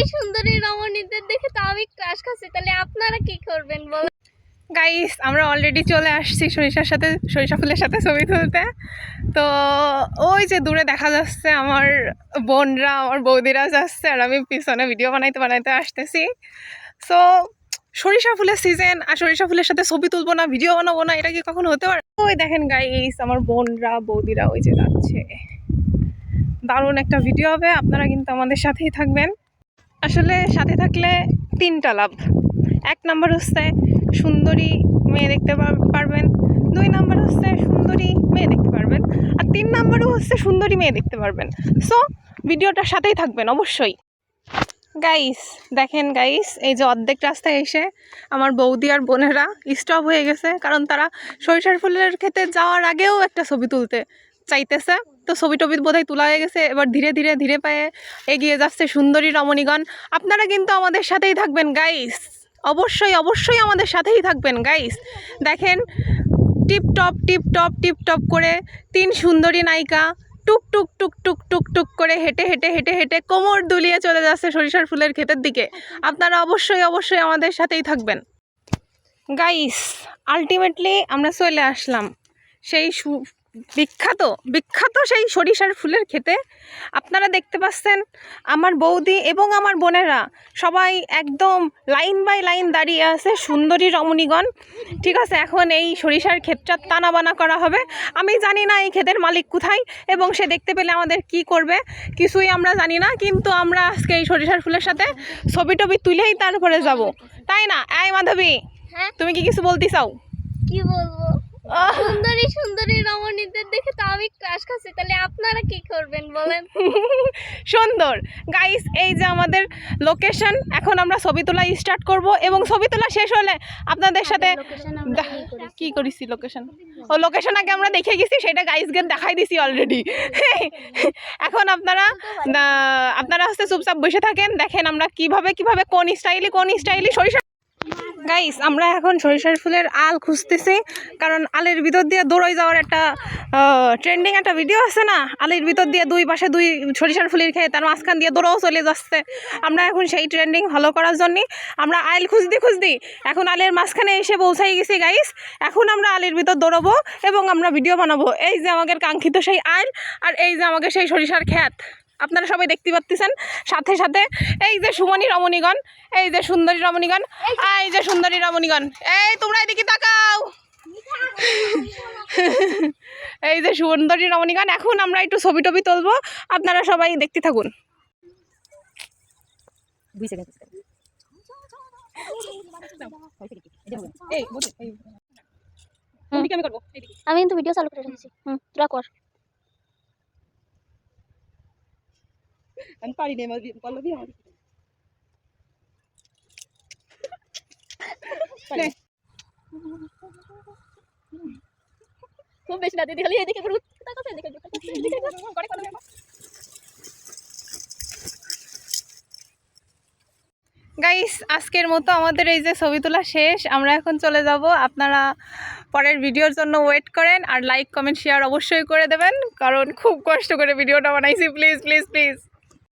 সুন্দরী সুন্দরী রমণীদের দেখে তো আমি ক্রাশ খাচ্ছি, তাহলে আপনারা কি করবেন বলেন? গাইস, আমরা অলরেডি চলে আসছি সরিষা ফুলের সাথে ছবি তুলতে। তো ওই যে দূরে দেখা যাচ্ছে আমার বোনরা, আমার বৌদিরা যাচ্ছে, আর আমি পিছনে ভিডিও বানাইতে আসতেছি। সো সরিষা ফুলের সিজন, আর সরিষা ফুলের সাথে ছবি তুলবো না, ভিডিও বানাবো না, এটা কি কখনো হতে পারে? ওই দেখেন গাইস, আমার বোনরা বৌদিরা ওই যে যাচ্ছে। দারুণ একটা ভিডিও হবে, আপনারা কিন্তু আমাদের সাথেই থাকবেন। আসলে সাথে থাকলে তিনটা লাভ। এক নাম্বার হচ্ছে সুন্দরী মেয়ে দেখতে পারবেন, 2 নাম্বার হচ্ছে সুন্দরী মেয়ে দেখতে পারবেন, আর 3 নাম্বারও হচ্ছে সুন্দরী মেয়ে দেখতে পারবেন। সো ভিডিওটার সাথেই থাকবেন অবশ্যই। গাইস দেখেন গাইস, এই যে অর্ধেক রাস্তায় এসে আমার বৌদি আর বোনেরা স্টপ হয়ে গেছে, কারণ তারা সরিষার ফুলের ক্ষেতে যাওয়ার আগেও একটা ছবি তুলতে চাইতেছে। তো ছবি টবি বোধহয় তোলা হয়ে গেছে, এবার ধীরে পায়ে এগিয়ে যাচ্ছে সুন্দরী রমণীগণ। আপনারা কিন্তু আমাদের সাথেই থাকবেন গাইস, অবশ্যই আমাদের সাথেই থাকবেন গাইস। দেখেন টিপ টপ করে 3 সুন্দরী নায়িকা টুক টুক করে হেঁটে কোমর দুলিয়ে চলে যাচ্ছে সরিষার ফুলের ক্ষেতের দিকে। আপনারা অবশ্যই আমাদের সাথেই থাকবেন গাইস। আলটিমেটলি আমরা চলে আসলাম সেই বিখ্যাত সেই সরিষার ফুলের ক্ষেতে। আপনারা দেখতে পাচ্ছেন আমার বৌদি এবং আমার বোনেরা সবাই একদম লাইন বাই লাইন দাঁড়িয়ে আছে, সুন্দরী রমণীগণ। ঠিক আছে, এখন এই সরিষার ক্ষেতটা টানাবানা করা হবে। আমি জানি না এই ক্ষেতের মালিক কোথায় এবং সে দেখতে পেলে আমাদের কি করবে, কিছুই আমরা জানি না। কিন্তু আমরা আজকে এই সরিষার ফুলের সাথে ছবি টবি তুলেই তারপরে যাব, তাই না? এই মাধবী, হ্যাঁ, তুমি কি কিছু বলতে চাও? কি বলবো? সুন্দরী সুন্দরী রমণীদের দেখে তো আমি ক্রাশ খাচ্ছি, তাহলে আপনারা কি করবেন বলেন? সুন্দর গাইস, এই যে আমাদের লোকেশন। এখন আমরা ছবি তোলা স্টার্ট করব এবং ছবি তোলা শেষ হলে আপনাদের সাথে কি করেছি লোকেশন, ও লোকেশন আগে আমরা দেখে গেছি, সেটা গাইসকে দেখাই দিছি অলরেডি। এখন আপনারা হচ্ছে চুপচাপ বসে থাকেন, দেখেন আমরা কিভাবে কোন স্টাইলি সরিষা। গাইস, আমরা এখন সরিষার ফুলের আল খুঁজতেছি, কারণ আলের ভিতর দিয়ে দৌড়াই যাওয়ার একটা ট্রেন্ডিং একটা ভিডিও আছে না, আলের ভিতর দিয়ে 2 পাশে 2 সরিষার ফুলের খেয়ে তার মাঝখান দিয়ে দৌড়াও চলে যাচ্ছে। আমরা এখন সেই ট্রেন্ডিং ফলো করার জন্য আমরা আল খুঁজতে এখন আলের মাঝখানে এসে পৌঁছাই গেছি গাইস। এখন আমরা আলের ভিতর দৌড়াবো এবং আমরা ভিডিও বানাবো। এই যে আমাদের কাঙ্ক্ষিত সেই আল, আর এই যে আমাদের সেই সরিষার ক্ষেত, আপনারা সবাই দেখতে পাচ্ছেন। সাথে এই যে সুমনী রমণীগণ, এই যে সুন্দরী রমণীগণ, এই যে সুন্দরী রমণীগণ, এই তোমরা এদিকে তাকাও। এই যে সুন্দরী রমণীগণ, এখন আমরা একটু ছবি টবি তুলবো, আপনারা সবাই দেখতে থাকুন। আমি কিন্তু ভিডিও চালু করে রেখেছি। তোরা কর। আমি পারি না, পল্লবী আমার খুব বেশি না দিদি, খালি এদিকে ঘুরু। গাইস, আজকের মতো আমাদের এই যে ছবি তোলা শেষ, আমরা এখন চলে যাব। আপনারা পরের ভিডিওর জন্য ওয়েট করেন, আর লাইক কমেন্ট শেয়ার অবশ্যই করে দেবেন, কারণ খুব কষ্ট করে ভিডিওটা বানাইছি। প্লিজ